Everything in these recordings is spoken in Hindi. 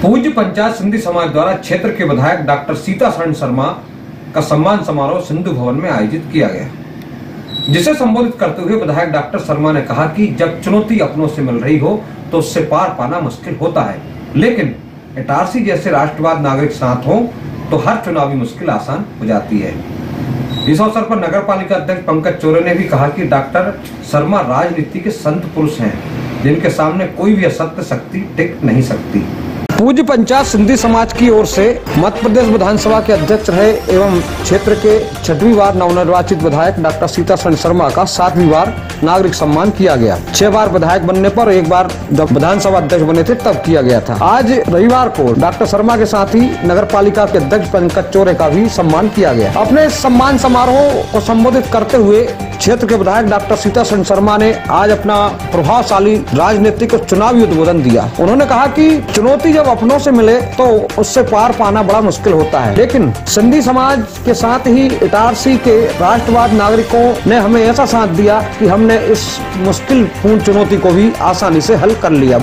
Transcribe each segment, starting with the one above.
पूज्य पंचायत सिंधी समाज द्वारा क्षेत्र के विधायक डॉक्टर सीताशरण शर्मा का सम्मान समारोह सिंधु भवन में आयोजित किया गया, जिसे संबोधित करते हुए विधायक डॉक्टर शर्मा ने कहा कि जब चुनौती अपनों से मिल रही हो तो उससे पार पाना मुश्किल होता है, लेकिन इटारसी जैसे राष्ट्रवाद नागरिक साथ हो तो हर चुनावी मुश्किल आसान हो जाती है। इस अवसर पर नगर पालिका अध्यक्ष पंकज चोरे ने भी कहा कि डॉक्टर शर्मा राजनीति के संत पुरुष हैं, जिनके सामने कोई भी असत्य शक्ति टिक नहीं सकती। पूज्य पंचायत सिंधी समाज की ओर से मध्य प्रदेश विधानसभा के अध्यक्ष रहे एवं क्षेत्र के 6वीं बार नवनिर्वाचित विधायक डॉक्टर सीताशरण शर्मा का 7वीं बार नागरिक सम्मान किया गया। 6 बार विधायक बनने पर एक बार जब विधानसभा अध्यक्ष बने थे तब किया गया था। आज रविवार को डॉक्टर शर्मा के साथ ही नगर पालिका के अध्यक्ष पंकज चोरे का भी सम्मान किया गया। अपने सम्मान समारोह को संबोधित करते हुए क्षेत्र के विधायक डॉक्टर सीताशरण शर्मा ने आज अपना प्रभावशाली राजनीतिक और चुनावी उद्बोधन दिया। उन्होंने कहा कि चुनौती जब अपनों से मिले तो उससे पार पाना बड़ा मुश्किल होता है, लेकिन सिंधी समाज के साथ ही इटारसी के राष्ट्रवाद नागरिकों ने हमें ऐसा साथ दिया कि हमने इस मुश्किल पूर्ण चुनौती को भी आसानी से हल कर लिया।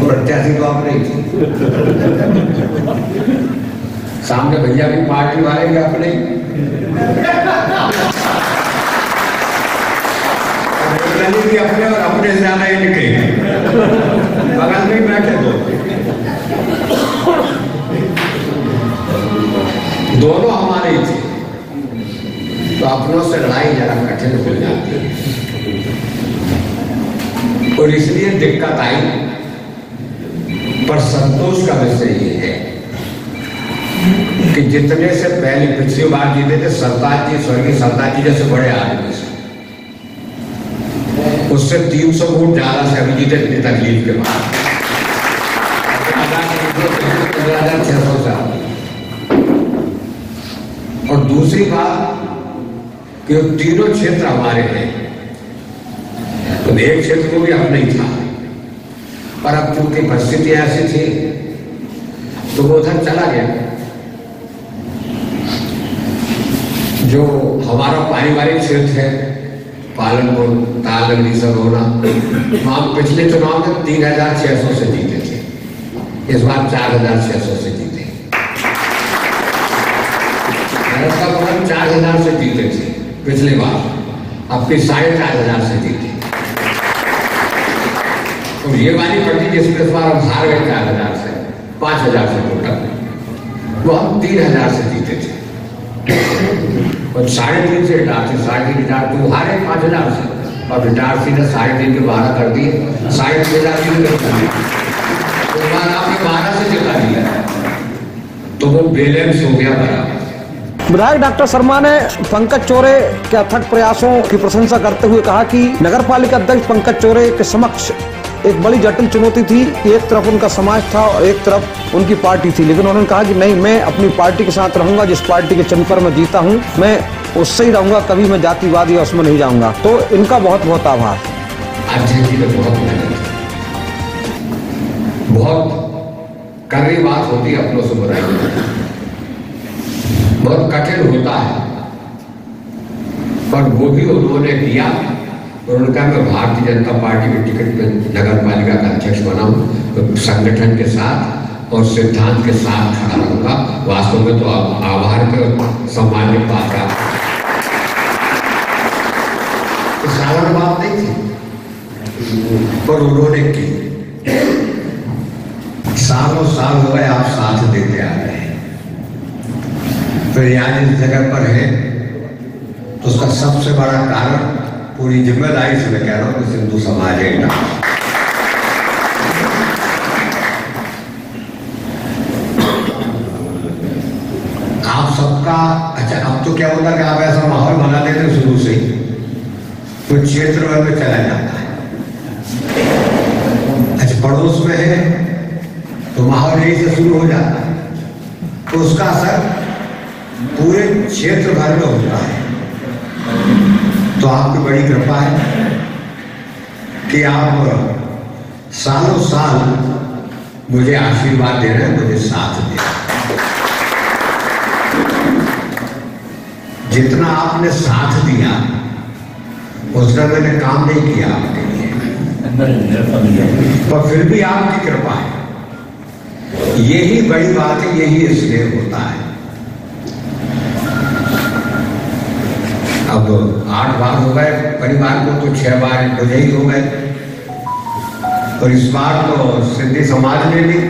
सामने भैया भी पार्टी वाले अपने भी अपने और अपने ज्यादा ही निकले बगल में बैठे दोनों हमारे थे, तो अपनों से लड़ाई जरा कठिन हो जाती है और इसलिए दिक्कत आई। पर संतोष का विषय ये है कि जितने से पहले पिछली बार जीते थे सरताज जी, स्वर्गीय सरताज जी जैसे बड़े आदमी से, उससे 300 वोट ज्यादा से अभी जीते इतनी तकलीफ के बाद 15,600 से। और दूसरी बात कि तीनों क्षेत्र हमारे हैं, तो एक क्षेत्र को भी अपना ही था, पर अब चूंकि परिस्थिति ऐसी थी तो वो उधर चला गया। जो हमारा पारिवारिक क्षेत्र है पालनपुर, तालगढ़ी, सरोना, हम पिछले चुनाव में 3,600 से जीते थे, इस बार 4,600 से जीते। 4,000 से जीते थे पिछली बार, अब फिर 4,500 से जीते। और ये वाली पार्टी जिसमें इस बार हम हार गए 4,000 से, 5,000 से टोटल, वो हम 3,000 से जीते थे। और 3.5 से इटारसी, 3.5 तो हारे 5,000 से, और इटारसी ने 3.5 के 12 कर दिए, 3,500 कर दिए। तो बाद आपने 12 से जिता दिया, तो वो बैलेंस हो गया बराबर। विधायक डॉक्टर शर्मा ने पंकज चोरे के अथक प्रयासों की प्रशंसा करते हुए कहा कि नगर पालिका अध्यक्ष पंकज चोरे के समक्ष एक बड़ी जटिल चुनौती थी कि एक तरफ उनका समाज था और एक तरफ उनकी पार्टी थी, लेकिन उन्होंने कहा कि नहीं, मैं अपनी पार्टी के साथ रहूंगा, जिस पार्टी के चिन्ह पर मैं जीता हूं मैं उससे ही रहूंगा, कभी मैं जातिवाद या उसमें नहीं जाऊंगा। तो इनका बहुत बहुत आभार। बहुत कड़वी बात होती है अपनों से बुराई, बहुत कठिन होता है, पर वो भी उन्होंने किया। और उनका मैं भारतीय जनता पार्टी की टिकट पे नगर पालिका का अध्यक्ष बना हूं, तो संगठन के साथ और सिद्धांत के साथ खड़ा रहूंगा। वास्तव में तो आभार के सम्मान की बात है, तो साधारण बात नहीं थी, पर उन्होंने की। सालों साल हो गए आप साथ देते आ रहे हैं, तो यहाँ जिस जगह पर है तो उसका सबसे बड़ा कारण पूरी जिम्मेदारी से मैं कह रहा हूं कि सिंधु समाज है। आप सबका अच्छा, अब तो क्या होता है कि आप ऐसा माहौल बना देते हैं शुरू से ही, कुछ क्षेत्र में चला जाता है। अच्छा, पड़ोस में है तो माहौल यही से शुरू हो जाता है, तो उसका असर पूरे क्षेत्र भर में होता है। तो आपकी बड़ी कृपा है कि आप सालों साल मुझे आशीर्वाद दे रहे हैं, मुझे साथ दे रहे हैं। जितना आपने साथ दिया उसका मैंने काम नहीं किया आपके लिए, पर फिर भी आपकी कृपा है। यही बड़ी बात है, यही स्नेह होता है। अब 8 बार हो गए परिवार को, तो 6 बार मुझे ही हो गए, और इस बार तो सिंधी समाज ने ली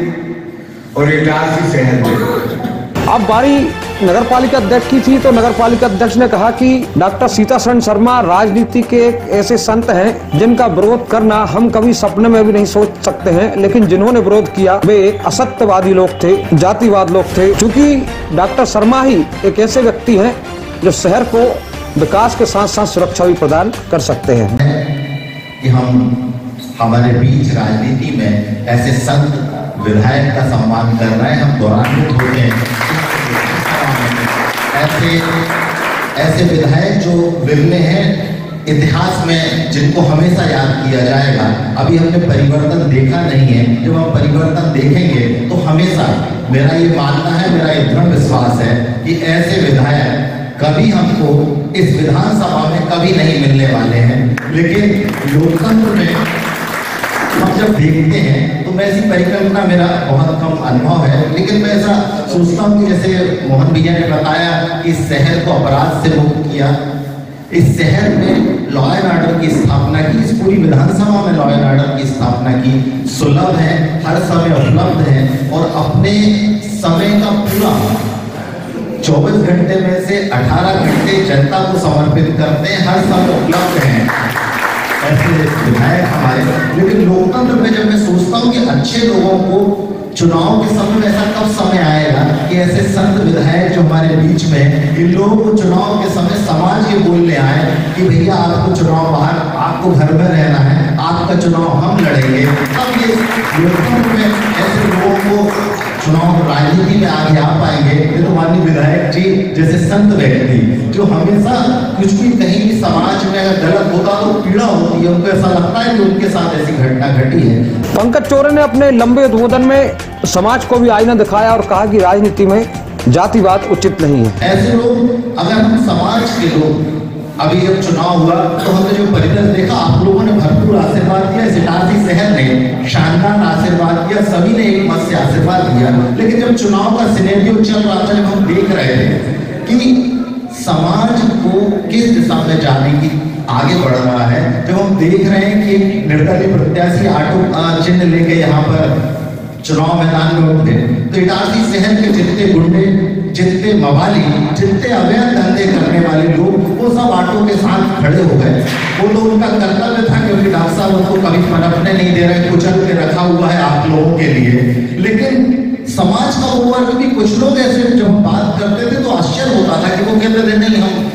और इटारसी शहर में। अब बारी नगर पालिका अध्यक्ष की थी, तो नगर पालिका अध्यक्ष ने कहा कि डॉक्टर सीतासरण शर्मा राजनीति के एक ऐसे संत हैं जिनका विरोध करना हम कभी सपने में भी नहीं सोच सकते हैं, लेकिन जिन्होंने विरोध किया वे एक असत्यवादी लोग थे, जातिवाद लोग थे। क्योंकि डॉक्टर शर्मा ही एक ऐसे व्यक्ति हैं जो शहर को विकास के साथ साथ सुरक्षा भी प्रदान कर सकते हैं। कि हम हमारे बीच राजनीति में ऐसे संत विधायक का सम्मान कर रहे हैं, हम गौरवान्वित होते हैं। ऐसे विधायक जो विरले हैं इतिहास में, जिनको हमेशा याद किया जाएगा। अभी हमने परिवर्तन देखा नहीं है, जब हम परिवर्तन देखेंगे तो हमेशा, मेरा ये मानना है, मेरा ये दृढ़ विश्वास है कि ऐसे विधायक कभी हमको इस विधानसभा में कभी नहीं मिलने वाले हैं। लेकिन लोकतंत्र में हम जब देखते हैं तो मैं ऐसी परिकल्पना, मेरा बहुत कम अनुभव है, लेकिन मैं ऐसा सोचता हूँ कि जैसे मोहन भैया ने बताया कि इस शहर को अपराध से मुक्त किया, इस शहर में लॉ एंड ऑर्डर की स्थापना की, इस पूरी विधानसभा में लॉ एंड ऑर्डर की स्थापना की, सुलभ है, हर समय उपलब्ध है, और अपने समय का पूरा 24 घंटे में से 18 घंटे जनता को समर्पित करते हैं, हर समय उपलब्ध हैं ऐसे विधायक हमारे। लेकिन लोकतंत्र में जब मैं सोचता हूँ कि अच्छे लोगों को चुनाव के समय में ऐसा कब समय आएगा कि ऐसे संत विधायक जो हमारे बीच में, इन लोगों को चुनाव के समय समाज ये बोलने आए कि भैया आपको चुनाव बाहर, आपको घर में रहना है, आपका चुनाव हम लड़ेंगे। तब ये लोकतंत्र में ऐसे लोगों को चुनाव राजनीति में आगे आ पाएंगे। ये तो माननीय विधायक जी जैसे संत व्यक्ति जो हमेशा कुछ भी कहीं भी समाज में अगर गलत होता तो पीड़ा होती है, उनको ऐसा लगता है कि उनके साथ ऐसी घटना घटी है। पंकज चौरे ने अपने लंबे उद्बोधन में समाज को भी आईना दिखाया और कहा कि राजनीति में जातिवाद उचित नहीं है। ऐसे लोग, अगर हम समाज के लोग, अभी जब चुनाव हुआ तो हमने जो परिदृश्य देखा, आप लोगों ने भरपूर आशीर्वाद दिया, इस इटारसी शहर ने शानदार आशीर्वाद दिया, सभी ने एक मत से आशीर्वाद दिया। लेकिन जब चुनाव का सिनेरियो चल रहा था, जब हम देख रहे थे कि समाज को किस दिशा में जाने की आगे बढ़ रहा है, जब हम देख रहे हैं कि निर्दलीय प्रत्याशी ऑटो चिन्ह लेके यहाँ पर चुनाव मैदान में उठे, तो इटारसी शहर के जितने गुंडे, जितने मवाली, जितने अवैध धंधे करने वाले लोग, वो सब ऑटो के साथ खड़े हो गए। वो तो उनका कर्तव्य था, क्योंकि डॉक्टर साहब उनको कभी पनपने नहीं दे रहे, कुचल के रखा हुआ है आप लोगों के लिए। लेकिन समाज का वो वर्ग भी, कुछ लोग ऐसे जब हम बात करते थे तो आश्चर्य होता था कि वो कहते थे नहीं हम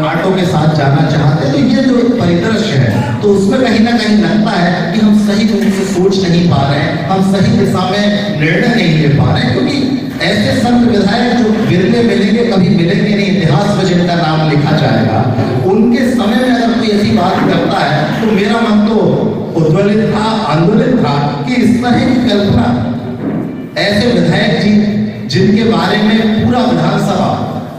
ऑटो के साथ जाना चाहते। तो ये जो परिदृश्य है, तो उसमें कहीं ना कहीं लगता है कि हम सही रूप से सोच नहीं पा रहे हैं, हम सही दिशा में निर्णय नहीं ले पा रहे हैं। क्योंकि ऐसे संत विधायक जो विरले मिलेंगे, कभी मिलेंगे नहीं, इतिहास में जिनका नाम लिखा जाएगा, उनके समय में अगर कोई ऐसी बात करता है तो मेरा मन तो उद्वेलित था, आंदोलित था कि इस तरह की कल्पना, ऐसे विधायक जी जिनके बारे में पूरा विधानसभा,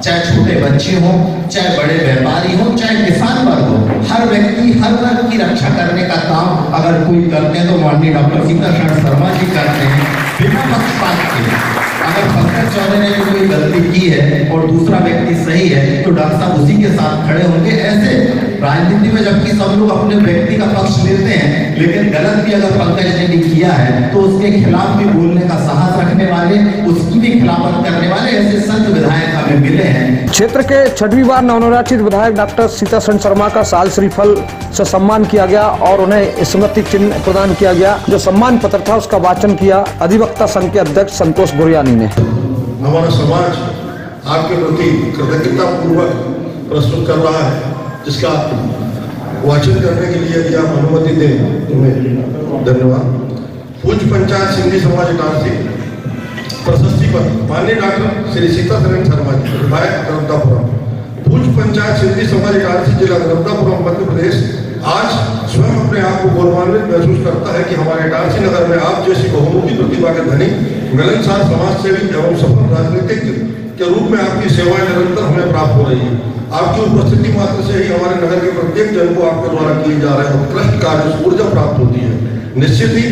चाहे छोटे बच्चे हों, चाहे बड़े व्यापारी हों, चाहे किसान वर्ग हो, हर व्यक्ति, हर वर्ग की रक्षा करने का काम अगर कोई करते हैं तो माननीय डॉक्टर सीतासरण शर्मा जी करते हैं, बिना पक्षपात के। अगर पंकज चौरे ने कोई गलती की है और दूसरा व्यक्ति सही है तो डॉक्टर साहब उसी के साथ खड़े होंगे। ऐसे राजनीति में जबकि सब लोग अपने व्यक्ति का पक्ष लेते हैं, लेकिन गलत भी अगर पंकज ने भी किया है तो उसके खिलाफ भी बोलने का साहस रखने वाले, उसकी भी खिलाफत करने वाले ऐसे संत विधायक हमें मिले हैं। क्षेत्र के 6वीं बार नवनिर्वाचित विधायक डॉक्टर सीतासरण शर्मा का साल श्रीफल से सम्मान किया गया और उन्हें स्मृति चिन्ह प्रदान किया गया। जो सम्मान पत्र था उसका वाचन किया अधिवक्ता संघ के अध्यक्ष संतोष गुरियानी ने। हमारा समाज आपके प्रति कृतज्ञता पूर्वक प्रस्तुत कर रहा है, जिसका वाचन करने के लिए यदि आप अनुमति दें तो मैं धन्यवाद। पूज्य पंचायत सिंधी समाज इटारसी प्रशस्ति पर माननीय डॉक्टर श्री सीतासरण शर्मा जी, विधायक नर्मदापुरम। पूज्य पंचायत सिंधी समाज इटारसी जिला नर्मदापुरम मध्य प्रदेश आज स्वयं अपने आप को गौरवान्वित महसूस करता है कि हमारे इटारसी नगर में आप जैसी बहुमुखी प्रतिभा के धनी, मिलनसार समाज सेवी एवं सफल राजनीतिक के रूप में आपकी सेवाएं निरंतर हमें प्राप्त हो रही है। आपकी उपस्थिति मात्र से ही हमारे नगर के प्रत्येक जन को आपके द्वारा किए जा रहे उत्कृष्ट कार्य से ऊर्जा प्राप्त होती है। निश्चित ही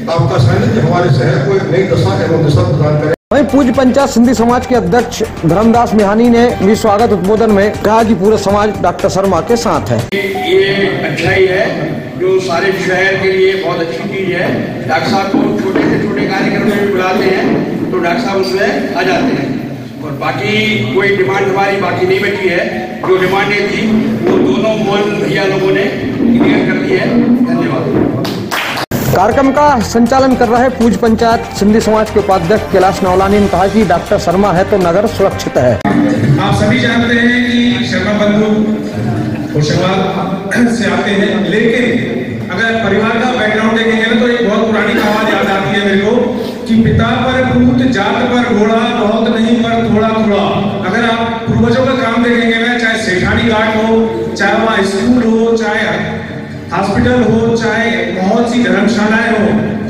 आपका सानिध्य हमारे शहर को एक नई दशा एवं दिशा प्रदान करे। वहीं पूज्य पंचायत सिंधी समाज के अध्यक्ष धर्मदास मिहानी ने भी स्वागत उद्बोधन में कहा कि पूरा समाज डॉक्टर शर्मा के साथ है। ये अच्छा ही है, जो सारे शहर के लिए बहुत अच्छी चीज है। डॉक्टर साहब को छोटे से छोटे कार्यक्रम में भी बुलाते हैं तो डॉक्टर साहब उसमें आ जाते हैं। और बाकी कोई डिमांड हमारी बाकी नहीं बची है, जो डिमांडें थी वो दोनों मोहन भैया लोगों ने क्लियर कर दी है। धन्यवाद। कार्यक्रम का संचालन कर रहे पूज्य पंचायत सिंधी समाज के उपाध्यक्ष कैलाश नौलानी ने कहा कि डॉक्टर शर्मा है तो नगर सुरक्षित है। आप सभी जानते हैं कि शर्मा बंधु होशंगाबाद से आते हैं, लेकिन अगर परिवार का बैकग्राउंड देखेंगे ना तो एक बहुत पुरानी कहावत याद आती है मेरे को कि पिता पर पूत जात पर घोड़ा, बहुत नहीं पर थोड़ा थोड़ा। अगर आप पूर्वजों का काम देखेंगे ना, चाहे सेठानी घाट हो, चाहे वहाँ स्कूल हो, चाहे हॉस्पिटल हो, चाहे बहुत सी धर्मशालाएं हो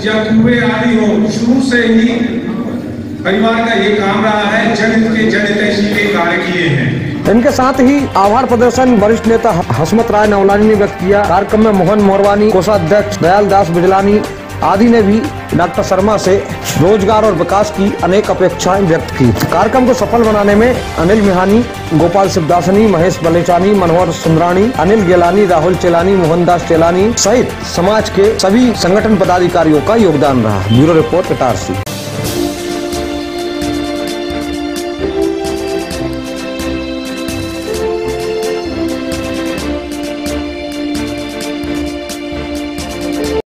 या कुएं आदि हो, शुरू से ही परिवार का ये काम रहा है, जनहित के जनहितैषी के कार्य किए हैं। इनके साथ ही आभार प्रदर्शन वरिष्ठ नेता हसमत राय नौलानी ने व्यक्त किया। कार्यक्रम में मोहन मोरवानी, कोषाध्यक्ष दयाल दास बिजलानी आदि ने भी डॉक्टर शर्मा से रोजगार और विकास की अनेक अपेक्षाएं व्यक्त की। कार्यक्रम को सफल बनाने में अनिल मिहानी, गोपाल शिवदासनी, महेश बलेचानी, मनोहर सुंदरानी, अनिल गेलानी, राहुल चेलानी, मोहनदास चेलानी सहित समाज के सभी संगठन पदाधिकारियों का योगदान रहा। Bureau report Itarsi.